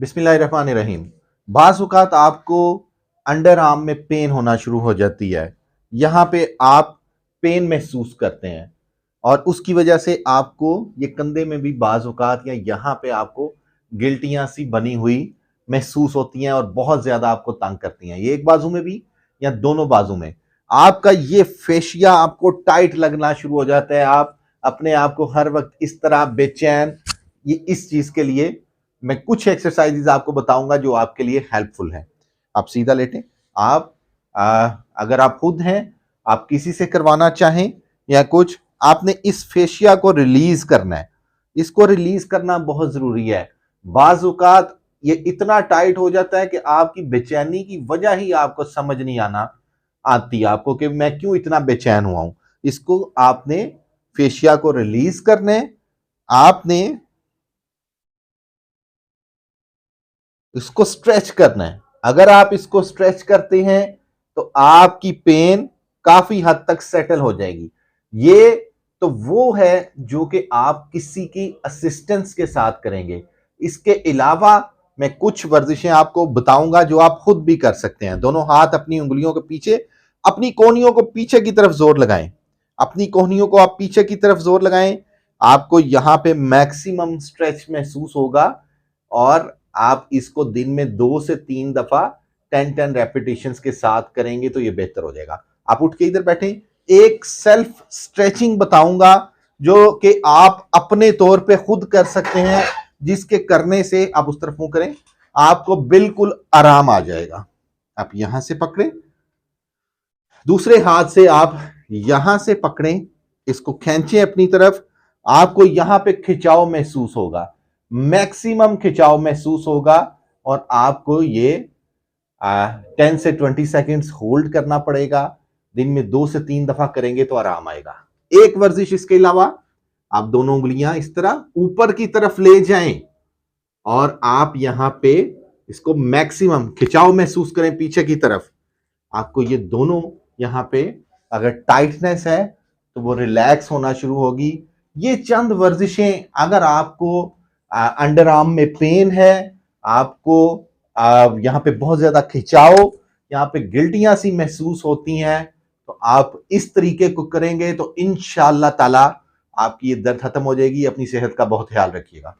बिस्मिल्लाहिर्रहमानिर्रहीम। बाज़ औक़ात आपको अंडर आर्म में पेन होना शुरू हो जाती है। यहाँ पे आप पेन महसूस करते हैं और उसकी वजह से आपको ये कंधे में भी बाज़ औक़ात या यहाँ पे आपको गिल्टियाँ सी बनी हुई महसूस होती हैं और बहुत ज़्यादा आपको तंग करती हैं। ये एक बाजू में भी या दोनों बाजू में आपका ये फेशिया आपको टाइट लगना शुरू हो जाता है। आप अपने आप को हर वक्त इस तरह बेचैन, ये इस चीज़ के लिए मैं कुछ एक्सरसाइजेज आपको बताऊंगा जो आपके लिए हेल्पफुल है। आप सीधा लेटें। आप अगर आप खुद हैं, आप किसी से करवाना चाहें या कुछ, आपने इस फेशिया को रिलीज करना है। इसको रिलीज करना बहुत जरूरी है। बाज़ औक़ात ये इतना टाइट हो जाता है कि आपकी बेचैनी की वजह ही आपको समझ नहीं आती आपको कि मैं क्यों इतना बेचैन हुआ हूं। इसको आपने फेशिया को रिलीज करना है। आपने इसको स्ट्रेच करना है। अगर आप इसको स्ट्रेच करते हैं तो आपकी पेन काफी हद तक सेटल हो जाएगी। ये तो वो है जो कि आप किसी की असिस्टेंस के साथ करेंगे। इसके अलावा मैं कुछ वर्जिशें आपको बताऊंगा जो आप खुद भी कर सकते हैं। दोनों हाथ अपनी उंगलियों के पीछे, अपनी कोहनियों को पीछे की तरफ जोर लगाएं। अपनी कोहनियों को आप पीछे की तरफ जोर लगाएं। आपको यहां पे मैक्सिमम स्ट्रेच महसूस होगा और आप इसको दिन में 2 से 3 दफा 10-10 रेपिटेशंस के साथ करेंगे तो ये बेहतर हो जाएगा। आप उठ के इधर बैठे। एक सेल्फ स्ट्रेचिंग बताऊंगा जो कि आप अपने तौर पे खुद कर सकते हैं, जिसके करने से आप उस तरफ मुंह करें, आपको बिल्कुल आराम आ जाएगा। आप यहां से पकड़ें, दूसरे हाथ से आप यहां से पकड़ें, इसको खींचें अपनी तरफ। आपको यहां पे खिंचाव महसूस होगा, मैक्सिमम खिंचाव महसूस होगा और आपको ये 10 से 20 सेकेंड्स होल्ड करना पड़ेगा। दिन में 2 से 3 दफा करेंगे तो आराम आएगा। एक वर्जिश इसके अलावा, आप दोनों उंगलियां इस तरह ऊपर की तरफ ले जाएं और आप यहां पे इसको मैक्सिमम खिंचाव महसूस करें पीछे की तरफ। आपको ये दोनों यहां पे अगर टाइटनेस है तो वो रिलैक्स होना शुरू होगी। ये चंद वर्जिशें, अगर आपको अंडर आर्म में पेन है, आपको यहाँ पे बहुत ज्यादा खिंचाव, यहाँ पे गिल्टियां सी महसूस होती हैं, तो आप इस तरीके को करेंगे तो इंशाअल्लाह ताला आपकी ये दर्द खत्म हो जाएगी। अपनी सेहत का बहुत ख्याल रखिएगा।